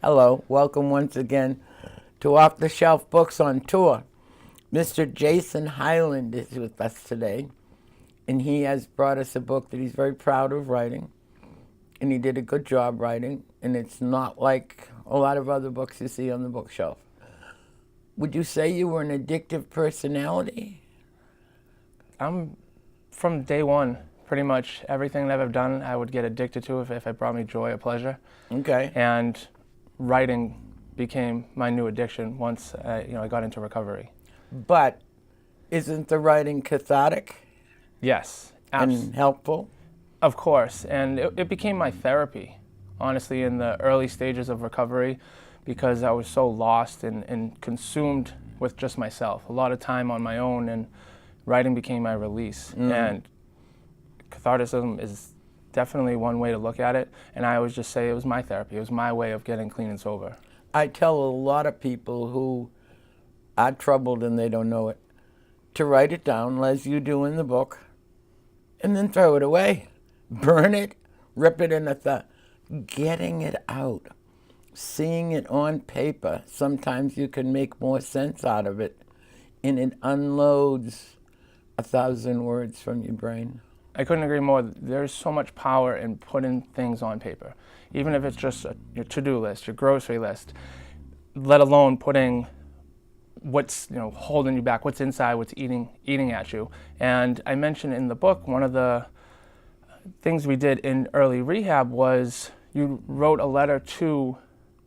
Hello, welcome once again to Off the Shelf Books on Tour. Mr. Jason Hyland is with us today, and he has brought us a book that he's very proud of writing, and he did a good job writing, and it's not like a lot of other books you see on the bookshelf. Would you say you were an addictive personality? I'm from day one, pretty much everything that I've done, I would get addicted to if it brought me joy or pleasure. Okay. And writing became my new addiction once I got into recovery. But isn't the writing cathartic Yes, and helpful? of course. And it became my therapy, honestly, in the early stages of recovery, because I was so lost and consumed with just myself. A lot of time on my own, and writing became my release. And catharticism is definitely one way to look at it. And I always just say it was my therapy. It was my way of getting clean and sober. I tell a lot of people who are troubled and they don't know it to write it down, as you do in the book, and then throw it away. Burn it, rip it in a getting it out, seeing it on paper. Sometimes you can make more sense out of it, and it unloads 1,000 words from your brain. I couldn't agree more. There's so much power in putting things on paper, even if it's just your to-do list, your grocery list, let alone putting what's holding you back, what's inside, what's eating at you. And I mentioned in the book, one of the things we did in early rehab was you wrote a letter to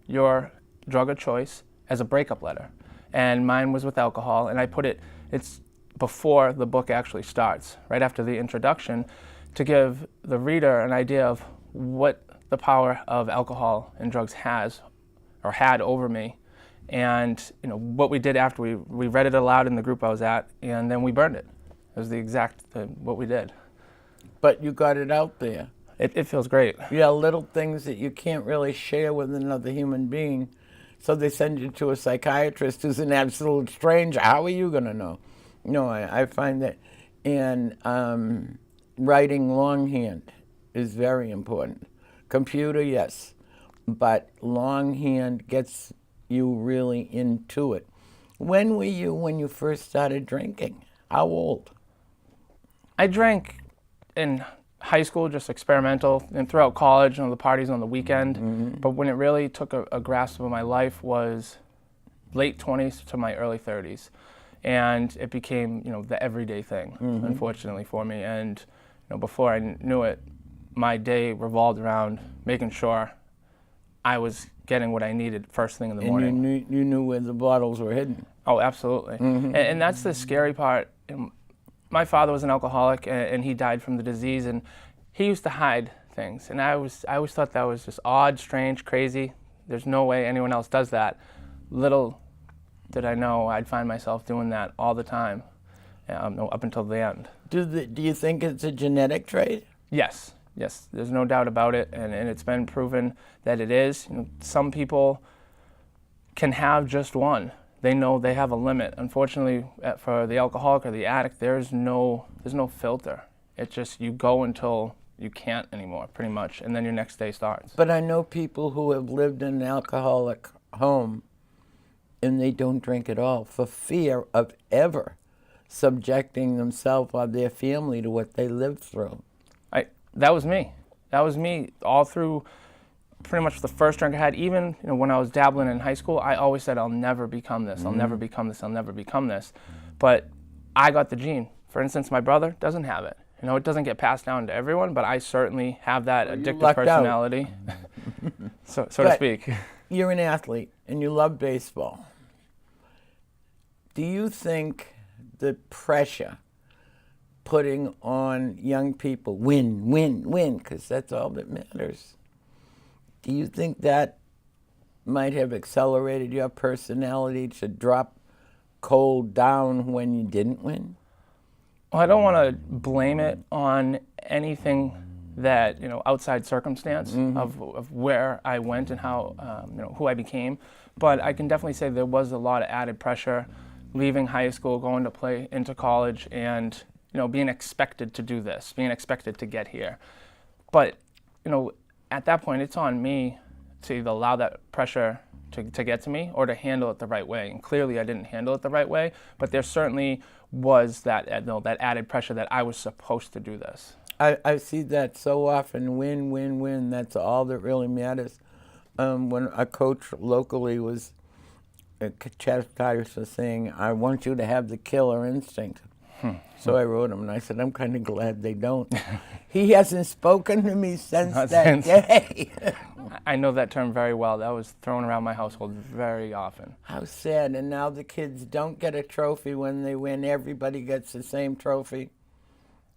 your drug of choice as a breakup letter, and mine was with alcohol. And I put it's before the book actually starts, right after the introduction, to give the reader an idea of what the power of alcohol and drugs has or had over me. And what we did after we read it aloud in the group I was at, and then we burned it. It was the exact what we did. But you got it out there. It feels great. Yeah, little things that you can't really share with another human being. So they send you to a psychiatrist who's an absolute stranger. How are you going to know? No, I find that, and writing longhand is very important. Computer, yes, but longhand gets you really into it. When were you when you first started drinking? How old? I drank in high school, just experimental, and throughout college, the parties on the weekend. But when it really took a grasp of my life was late 20s to my early 30s. And it became, the everyday thing, unfortunately for me. And, before I knew it, my day revolved around making sure I was getting what I needed first thing in the morning. And you knew where the bottles were hidden. Oh, absolutely. And that's the scary part. My father was an alcoholic, and he died from the disease, and he used to hide things. And I always thought that was just odd, strange, crazy. There's no way anyone else does that. Little did I know I'd find myself doing that all the time, up until the end. Do you think it's a genetic trait? Yes, there's no doubt about it, and it's been proven that it is. Some people can have just one. They know they have a limit. Unfortunately, for the alcoholic or the addict, there's no filter. It's just you go until you can't anymore, pretty much, and then your next day starts. But I know people who have lived in an alcoholic home and they don't drink at all for fear of ever subjecting themselves or their family to what they lived through. That was me. That was me all through pretty much the first drink I had. Even when I was dabbling in high school, I always said, I'll never become this, I'll never become this, I'll never become this. But I got the gene. For instance, my brother doesn't have it. It doesn't get passed down to everyone, but I certainly have that addictive personality, so to speak. You're an athlete and you love baseball. Do you think the pressure putting on young people, win, because that's all that matters, do you think that might have accelerated your personality to drop cold down when you didn't win? Well, I don't want to blame it on anything that, outside circumstance of where I went and how, who I became. But I can definitely say there was a lot of added pressure leaving high school, going to play into college, and, being expected to do this, being expected to get here. But, at that point, it's on me to either allow that pressure to get to me or to handle it the right way. And clearly I didn't handle it the right way, but there certainly was that that added pressure that I was supposed to do this. I see that so often, win, win, win. That's all that really matters. When a coach locally was chastised for saying, I want you to have the killer instinct. So I wrote him and I said, I'm kind of glad they don't. He hasn't spoken to me since that day. I know that term very well. That was thrown around my household very often. How sad. And now the kids don't get a trophy when they win. Everybody gets the same trophy.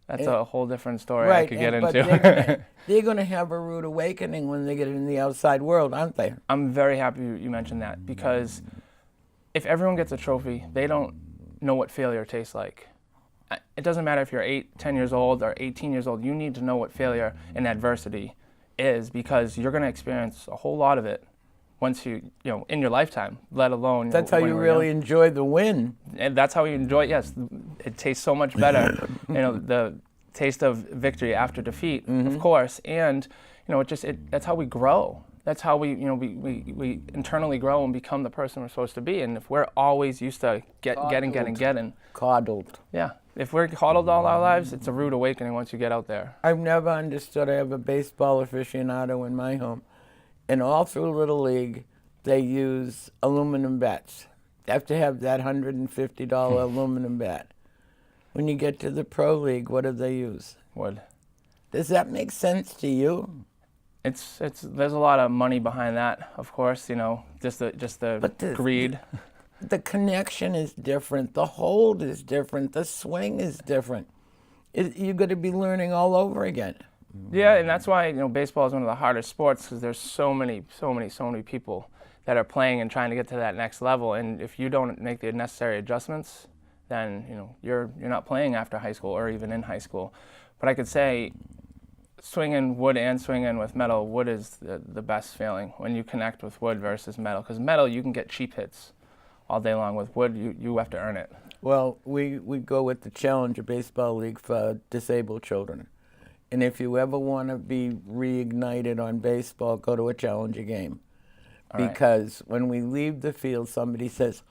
That's a whole different story right, I could get but into. They're going to have a rude awakening when they get in the outside world, aren't they? I'm very happy you mentioned that, because if everyone gets a trophy, they don't know what failure tastes like. It doesn't matter if you're 8, 10 years old or 18 years old. You need to know what failure and adversity is, because you're going to experience a whole lot of it once in your lifetime, let alone. That's how you really enjoy the win. And that's how you enjoy it. Yes, it tastes so much better. The taste of victory after defeat, of course, and that's how we grow. That's how we internally grow and become the person we're supposed to be. And if we're always used to getting coddled. Yeah. If we're coddled all our lives, it's a rude awakening once you get out there. I've never understood. I have a baseball aficionado in my home, and all through Little League, they use aluminum bats. You have to have that $150 aluminum bat. When you get to the Pro League, what do they use? Wood. Does that make sense to you? There's a lot of money behind that, of course. Just the greed. The connection is different. The hold is different. The swing is different. You're going to be learning all over again. Yeah, and that's why baseball is one of the hardest sports, because there's so many people that are playing and trying to get to that next level. And if you don't make the necessary adjustments, then you're not playing after high school or even in high school. But I could say, swinging wood and swinging with metal, wood is the best feeling when you connect with wood versus metal. Because metal, you can get cheap hits all day long. With wood, you have to earn it. Well, we go with the Challenger Baseball League for disabled children. And if you ever want to be reignited on baseball, go to a Challenger game. Because when we leave the field, somebody says,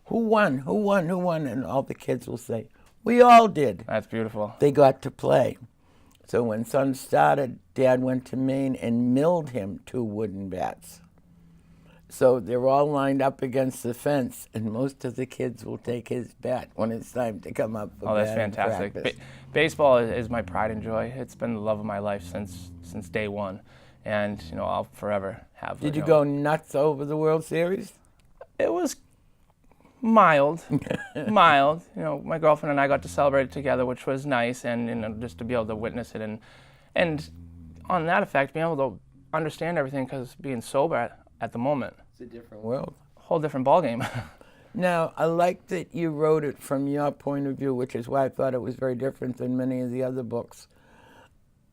who won, who won, who won? And all the kids will say, we all did. That's beautiful. They got to play. So when son started, Dad went to Maine and milled him 2 wooden bats. So they're all lined up against the fence, and most of the kids will take his bat when it's time to come up for that's fantastic. Baseball is my pride and joy. It's been the love of my life since day one, and I'll forever have. Did you go nuts over the World Series? It was mild. My girlfriend and I got to celebrate it together, which was nice, and just to be able to witness it, and on that effect, being able to understand everything, because being sober at the moment. It's a different world. A whole different ballgame. Now, I like that you wrote it from your point of view, which is why I thought it was very different than many of the other books.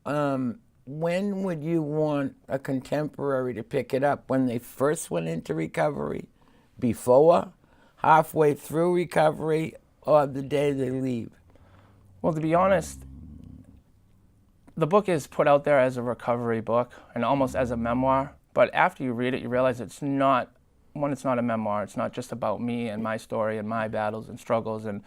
When would you want a contemporary to pick it up? When they first went into recovery? Before? Halfway through recovery? Or the day they leave? Well, to be honest, the book is put out there as a recovery book and almost as a memoir. But after you read it, you realize it's not a memoir. It's not just about me and my story and my battles and struggles and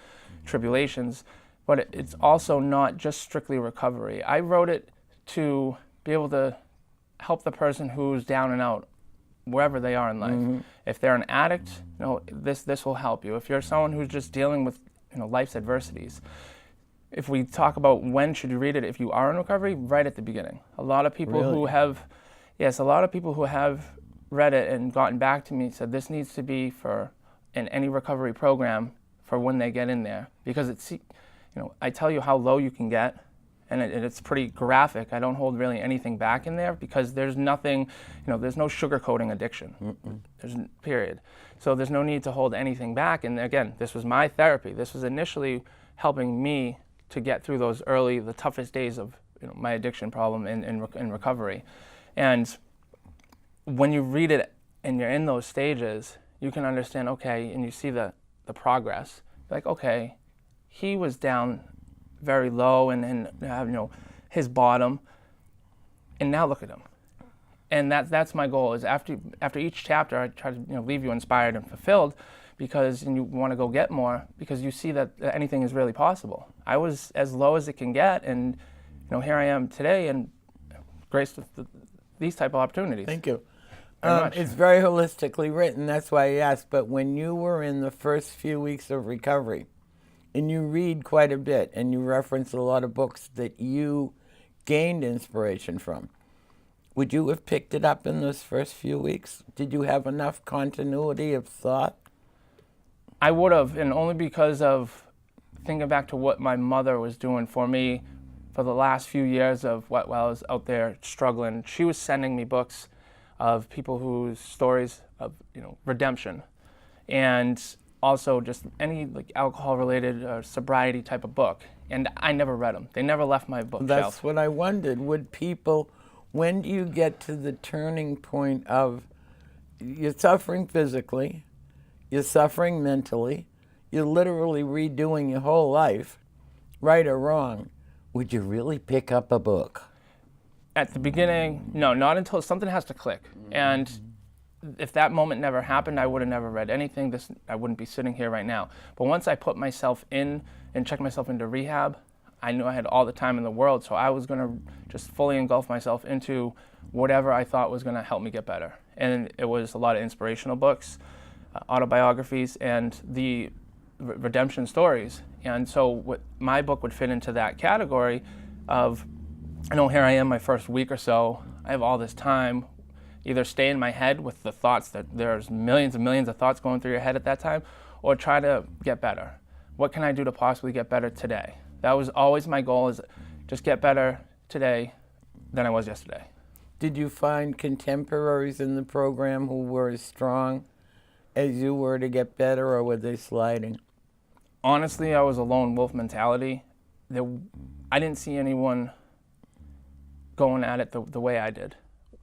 tribulations, but it's also not just strictly recovery. I wrote it to be able to help the person who's down and out wherever they are in life. If they're an addict, this will help you. If you're someone who's just dealing with life's adversities. If we talk about when should you read it, if you are in recovery, right at the beginning. A lot of people who have read it and gotten back to me said this needs to be in any recovery program for when they get in there, because I tell you how low you can get, and it's pretty graphic. I don't hold really anything back in there, because there's nothing, there's no sugarcoating addiction. Period. So there's no need to hold anything back. And again, this was my therapy. This was initially helping me to get through the toughest days of my addiction problem in recovery. And when you read it and you're in those stages, you can understand, okay, and you see the progress. Like, okay, he was down very low and his bottom, and now look at him. And that's my goal, is after each chapter, I try to leave you inspired and fulfilled, because you want to go get more, because you see that anything is really possible. I was as low as it can get, and here I am today, and graced with these type of opportunities. Thank you. Very much. It's very holistically written. That's why I asked. But when you were in the first few weeks of recovery, and you read quite a bit, and you reference a lot of books that you gained inspiration from, would you have picked it up in those first few weeks? Did you have enough continuity of thought? I would have, and only because of thinking back to what my mother was doing for me for the last few years of while I was out there struggling. She was sending me books of people whose stories of redemption, and also just any alcohol-related or sobriety type of book. And I never read them. They never left my bookshelf. That's what I wondered. Would people? When do you get to the turning point of you're suffering physically, you're suffering mentally, you're literally redoing your whole life, right or wrong? Would you really pick up a book? At the beginning, no, not until something has to click. And if that moment never happened, I would have never read anything. I wouldn't be sitting here right now. But once I put myself in and checked myself into rehab, I knew I had all the time in the world, so I was going to just fully engulf myself into whatever I thought was going to help me get better. And it was a lot of inspirational books, autobiographies, and the redemption stories. And so my book would fit into that category of, here I am my first week or so, I have all this time, either stay in my head with the thoughts that there's millions and millions of thoughts going through your head at that time, or try to get better. What can I do to possibly get better today? That was always my goal, is just get better today than I was yesterday. Did you find contemporaries in the program who were as strong as you were to get better, or were they sliding? Honestly, I was a lone wolf mentality. I didn't see anyone going at it the way I did.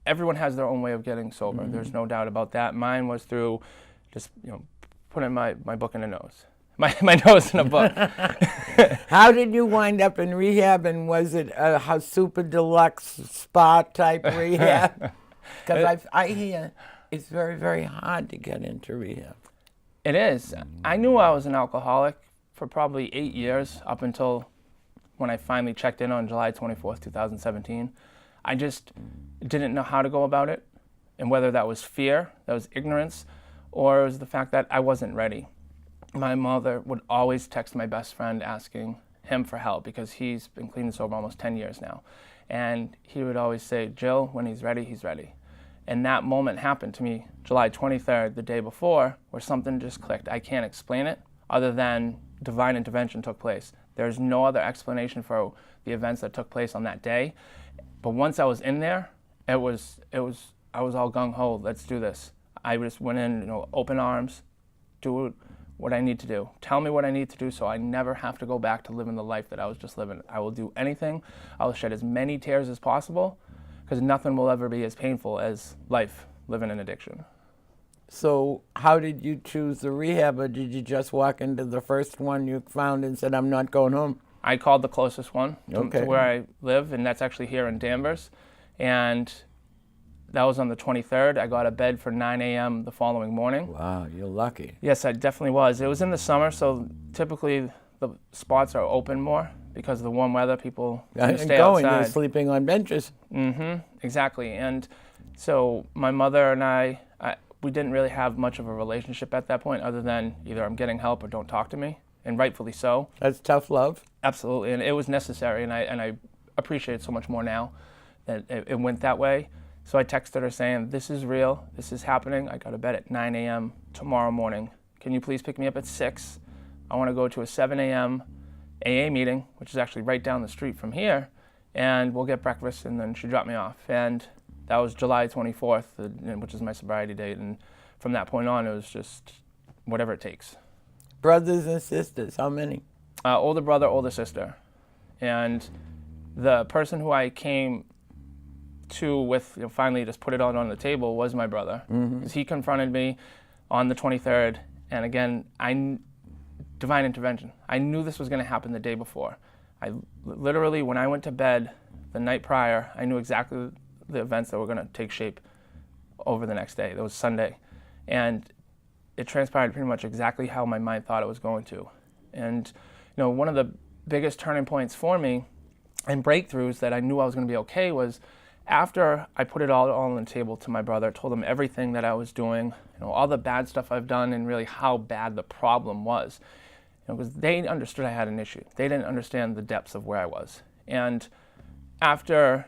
Everyone has their own way of getting sober. Mm-hmm. There's no doubt about that. Mine was through just putting my book in a nose. My nose in a book. How did you wind up in rehab, and was it a super deluxe spa type rehab? Because I hear it's very, very hard to get into rehab. It is. I knew I was an alcoholic for probably 8 years, up until when I finally checked in on July 24th, 2017. I just didn't know how to go about it, and whether that was fear, that was ignorance, or it was the fact that I wasn't ready. My mother would always text my best friend asking him for help, because he's been clean and sober almost 10 years now. And he would always say, Jill, when he's ready, he's ready. And that moment happened to me July 23rd, the day before, where something just clicked. I can't explain it other than divine intervention took place. There's no other explanation for the events that took place on that day. But once I was in there, I was all gung-ho, let's do this. I just went in, open arms, do what I need to do. Tell me what I need to do so I never have to go back to living the life that I was just living. I will do anything. I will shed as many tears as possible, because nothing will ever be as painful as life living in addiction. So how did you choose the rehab, or did you just walk into the first one you found and said, I'm not going home? I called the closest one to Okay. where I live, and that's actually here in Danvers. And that was on the 23rd. I got a bed for 9 a.m. the following morning. Wow, you're lucky. Yes, I definitely was. It was in the summer, so typically the spots are open more because of the warm weather. People stay outside. You're sleeping on benches. Mm-hmm, exactly. And so my mother and we didn't really have much of a relationship at that point, other than either I'm getting help or don't talk to me, and rightfully so. That's tough love. Absolutely, and it was necessary, and I appreciate it so much more now that it went that way. So I texted her saying, this is real, this is happening. I got a bed at 9 a.m. tomorrow morning. Can you please pick me up at 6? I want to go to a 7 a.m. AA meeting, which is actually right down the street from here, and we'll get breakfast, and then she dropped me off. And that was July 24th, which is my sobriety date, and from that point on, it was just whatever it takes. Brothers and sisters, how many? Older brother, older sister. And the person who I came to with, finally just put it on the table, was my brother. Mm-hmm. He confronted me on the 23rd, and again, divine intervention. I knew this was going to happen the day before. I literally, when I went to bed the night prior, I knew exactly the events that were going to take shape over the next day. That was Sunday. And it transpired pretty much exactly how my mind thought it was going to. And, one of the biggest turning points for me and breakthroughs that I knew I was going to be okay was after I put it all on the table to my brother, told him everything that I was doing, all the bad stuff I've done and really how bad the problem was. Because they understood I had an issue. They didn't understand the depths of where I was. And after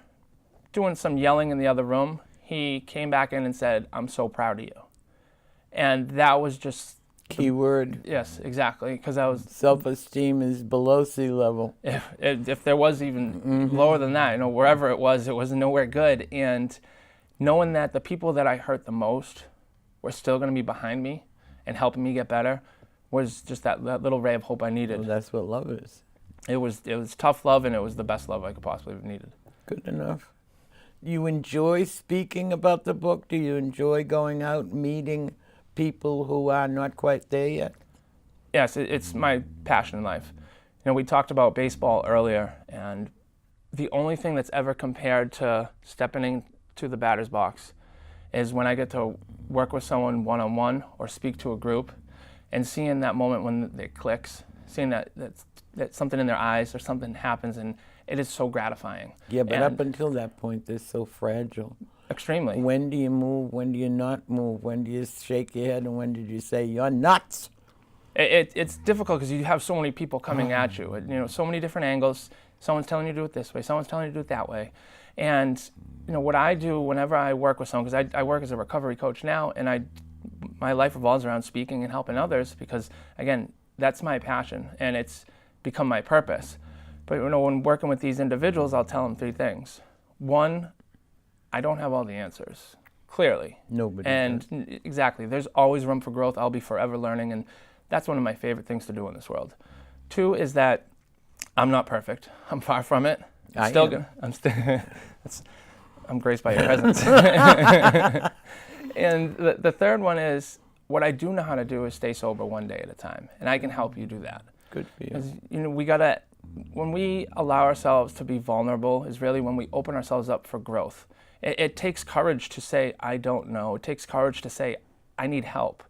doing some yelling in the other room, he came back in and said, "I'm so proud of you." And that was just... Key word. Yes, exactly. Because I was... Self-esteem is below sea level. If there was even lower than that, wherever it was nowhere good. And knowing that the people that I hurt the most were still going to be behind me and helping me get better was just that little ray of hope I needed. Well, that's what love is. It was tough love, and it was the best love I could possibly have needed. Good enough. You enjoy speaking about the book? Do you enjoy going out, meeting people who are not quite there yet? Yes, it's my passion in life. We talked about baseball earlier, and the only thing that's ever compared to stepping into the batter's box is when I get to work with someone one-on-one or speak to a group and seeing that moment when it clicks, seeing that something in their eyes or something happens, and it is so gratifying. Yeah, but up until that point, they're so fragile. Extremely. When do you move? When do you not move? When do you shake your head? And when did you say, "You're nuts"? It's difficult because you have so many people coming at you. So many different angles. Someone's telling you to do it this way. Someone's telling you to do it that way. And what I do whenever I work with someone, because I work as a recovery coach now, and my life revolves around speaking and helping others because, again, that's my passion and it's become my purpose. But when working with these individuals, I'll tell them three things. One, I don't have all the answers, clearly. Nobody And does. Exactly, there's always room for growth. I'll be forever learning, and that's one of my favorite things to do in this world. Two is that I'm not perfect. I'm far from it. I'm graced by your presence. And the third one is what I do know how to do is stay sober one day at a time, and I can help you do that. Good for you. 'Cause, when we allow ourselves to be vulnerable is really when we open ourselves up for growth. It takes courage to say, I don't know. It takes courage to say, I need help.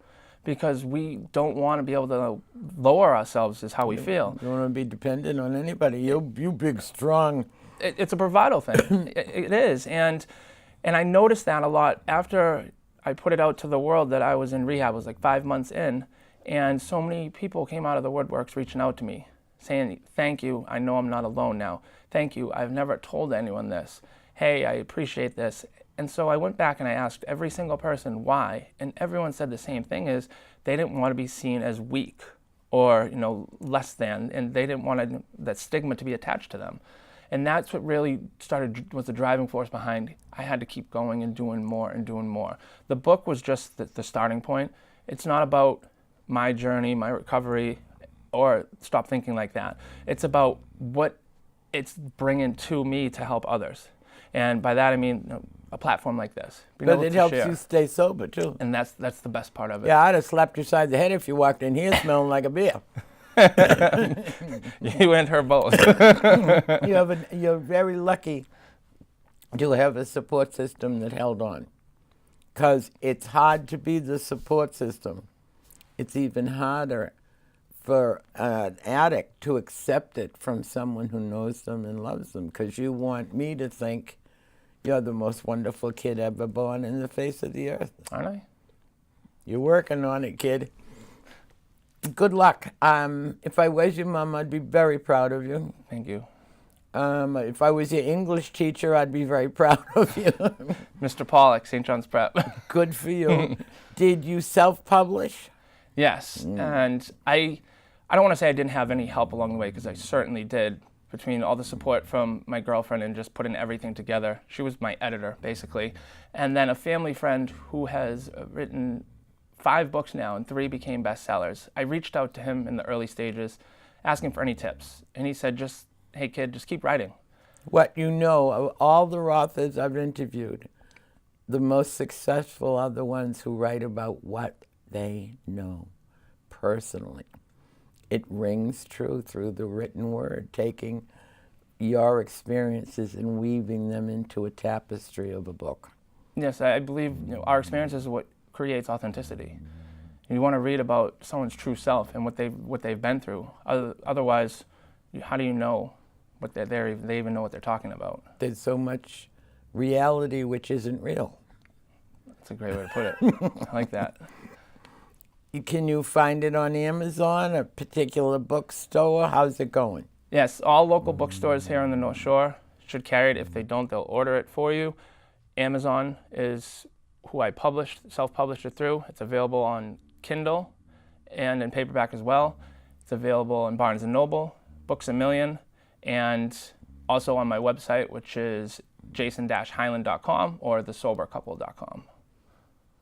Because we don't want to be able to lower ourselves is how we feel. You don't want to be dependent on anybody. You big, strong. It's a bravado thing. It is. And I noticed that a lot after I put it out to the world that I was in rehab. It was like 5 months in. And so many people came out of the woodworks reaching out to me, saying, thank you, I know I'm not alone now. Thank you, I've never told anyone this. Hey, I appreciate this. And so I went back and I asked every single person why, and everyone said the same thing is they didn't want to be seen as weak or less than, and they didn't want that stigma to be attached to them. And that's what really was the driving force behind I had to keep going and doing more and doing more. The book was just the starting point. It's not about my journey, my recovery, or stop thinking like that. It's about what it's bringing to me to help others. And by that I mean a platform like this. But it helps you stay sober too. And that's the best part of it. Yeah, I'd have slapped you side the head if you walked in here smelling like a beer. You and her both. You're very lucky to have a support system that held on. Because it's hard to be the support system. It's even harder for an addict to accept it from someone who knows them and loves them. Because you want me to think you're the most wonderful kid ever born in the face of the earth. Aren't I? You're working on it, kid. Good luck. If I was your mom, I'd be very proud of you. Thank you. If I was your English teacher, I'd be very proud of you. Mr. Pollock, St. John's Prep. Good for you. Did you self-publish? Yes, and I don't want to say I didn't have any help along the way, because I certainly did, between all the support from my girlfriend and just putting everything together. She was my editor, basically. And then a family friend who has written 5 books now, and 3 became bestsellers. I reached out to him in the early stages, asking for any tips. And he said, hey kid, just keep writing. Of all the authors I've interviewed, the most successful are the ones who write about what they know personally. It rings true through the written word, taking your experiences and weaving them into a tapestry of a book. Yes, I believe our experiences is what creates authenticity. You want to read about someone's true self and what they've been through. Otherwise, how do you know what they even know what they're talking about? There's so much reality which isn't real. That's a great way to put it. I like that. Can you find it on Amazon, a particular bookstore? How's it going? Yes, all local bookstores here on the North Shore should carry it. If they don't, they'll order it for you. Amazon is who I self-published it through. It's available on Kindle and in paperback as well. It's available in Barnes & Noble, Books A Million, and also on my website, which is jason-hyland.com or thesobercouple.com.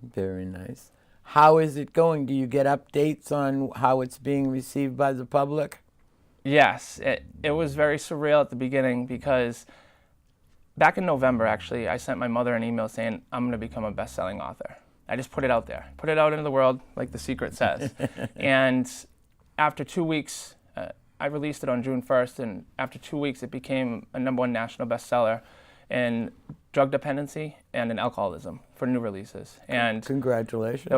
Very nice. How is it going? Do you get updates on how it's being received by the public? Yes, it was very surreal at the beginning because back in November, actually, I sent my mother an email saying, I'm going to become a best-selling author. I just put it out there, put it out into the world like The Secret says. And after 2 weeks, I released it on June 1st, and after 2 weeks, it became a #1 national bestseller in drug dependency and in alcoholism for new releases. And congratulations.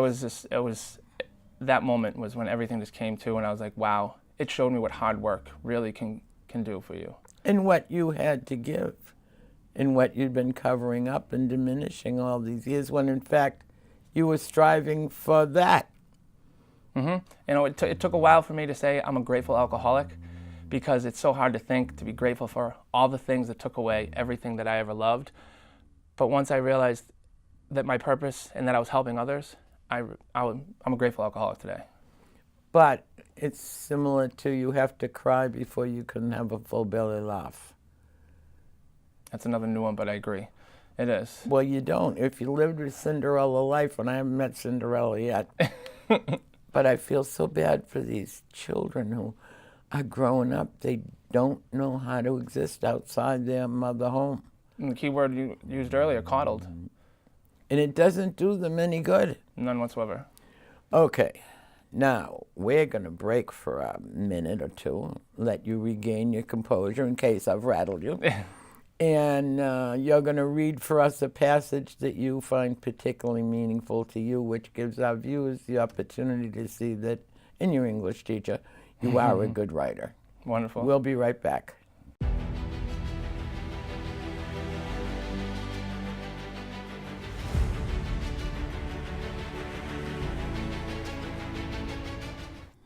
That moment was when everything just came to, and I was like, wow, it showed me what hard work really can do for you. And what you had to give, and what you'd been covering up and diminishing all these years, when in fact you were striving for that. Mm-hmm. It took a while for me to say I'm a grateful alcoholic, because it's so hard to think to be grateful for all the things that took away everything that I ever loved. But once I realized that my purpose and that I was helping others, I'm a grateful alcoholic today. But it's similar to you have to cry before you can have a full belly laugh. That's another new one, but I agree. It is. Well, you don't. If you lived a Cinderella life, and I haven't met Cinderella yet, but I feel so bad for these children who are growing up. They don't know how to exist outside their mother home. And the key word you used earlier, coddled. And it doesn't do them any good. None whatsoever. Okay. Now, we're going to break for a minute or two, let you regain your composure in case I've rattled you. And you're going to read for us a passage that you find particularly meaningful to you, which gives our viewers the opportunity to see that, in your English teacher, you are a good writer. Wonderful. We'll be right back.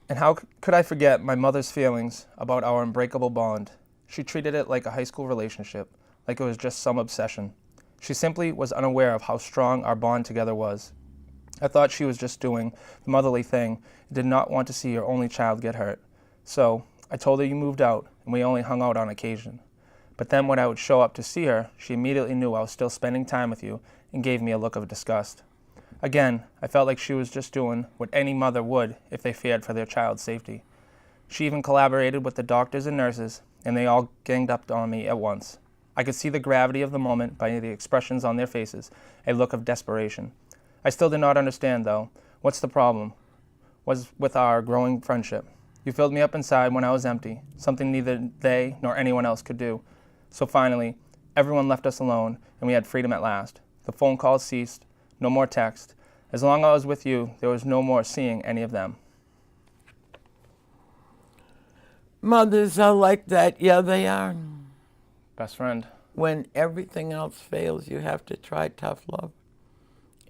And how could I forget my mother's feelings about our unbreakable bond? She treated it like a high school relationship, like it was just some obsession. She simply was unaware of how strong our bond together was. I thought she was just doing the motherly thing and did not want to see her only child get hurt. So I told her you moved out and we only hung out on occasion. But then when I would show up to see her, she immediately knew I was still spending time with you and gave me a look of disgust. Again, I felt like she was just doing what any mother would if they feared for their child's safety. She even collaborated with the doctors and nurses, and they all ganged up on me at once. I could see the gravity of the moment by the expressions on their faces, a look of desperation. I still did not understand, though. What's the problem? Was with our growing friendship. You filled me up inside when I was empty, something neither they nor anyone else could do. So finally, everyone left us alone, and we had freedom at last. The phone calls ceased. No more text. As long as I was with you, there was no more seeing any of them. Mothers are like that. Yeah, they are. Best friend. When everything else fails, you have to try tough love.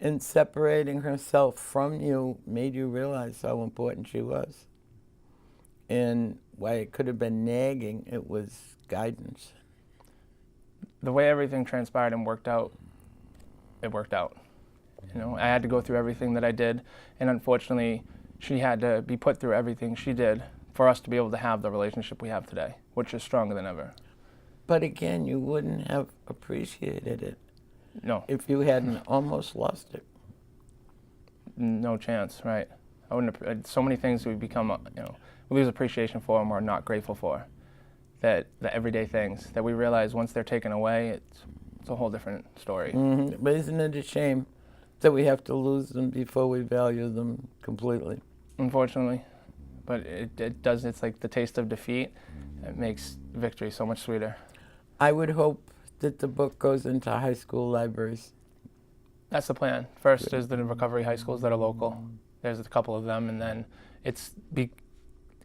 And separating herself from you made you realize how important she was. And why it could have been nagging, it was guidance. The way everything transpired and worked out, it worked out. I had to go through everything that I did, and unfortunately, she had to be put through everything she did for us to be able to have the relationship we have today, which is stronger than ever. But again, you wouldn't have appreciated it. No. If you hadn't almost lost it. No chance, right? I wouldn't. So many things we become, we lose appreciation for and we're not grateful for. The everyday things that we realize once they're taken away, it's a whole different story. Mm-hmm. But isn't it a shame that we have to lose them before we value them completely? Unfortunately. But it does, it's like the taste of defeat. It makes victory so much sweeter. I would hope that the book goes into high school libraries. That's the plan. First is the recovery high schools that are local. There's a couple of them, and then it's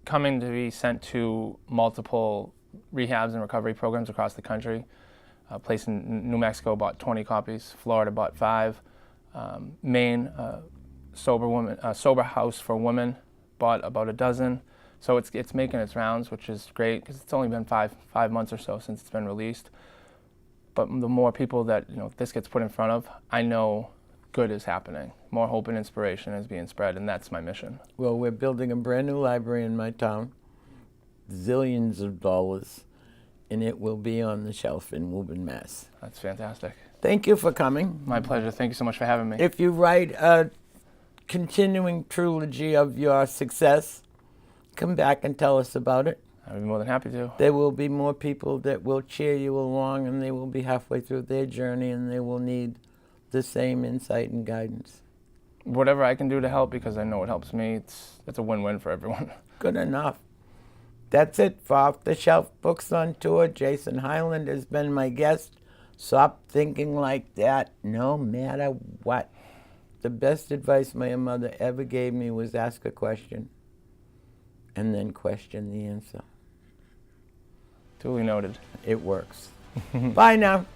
coming to be sent to multiple rehabs and recovery programs across the country. A place in New Mexico bought 20 copies. Florida bought 5. Maine, sober house for women, bought about a dozen. So it's making its rounds, which is great because it's only been five months or so since it's been released. But the more people that this gets put in front of, I know good is happening. More hope and inspiration is being spread, and that's my mission. Well, we're building a brand new library in my town, zillions of dollars, and it will be on the shelf in Woburn, Mass. That's fantastic. Thank you for coming. My pleasure. Thank you so much for having me. If you write a continuing trilogy of your success, come back and tell us about it. I'd be more than happy to. There will be more people that will cheer you along, and they will be halfway through their journey, and they will need the same insight and guidance. Whatever I can do to help, because I know it helps me, it's a win-win for everyone. Good enough. That's it for Off the Shelf Books on Tour. Jason Hyland has been my guest. Stop thinking like that no matter what. The best advice my mother ever gave me was ask a question and then question the answer. Duly noted. It works. Bye now.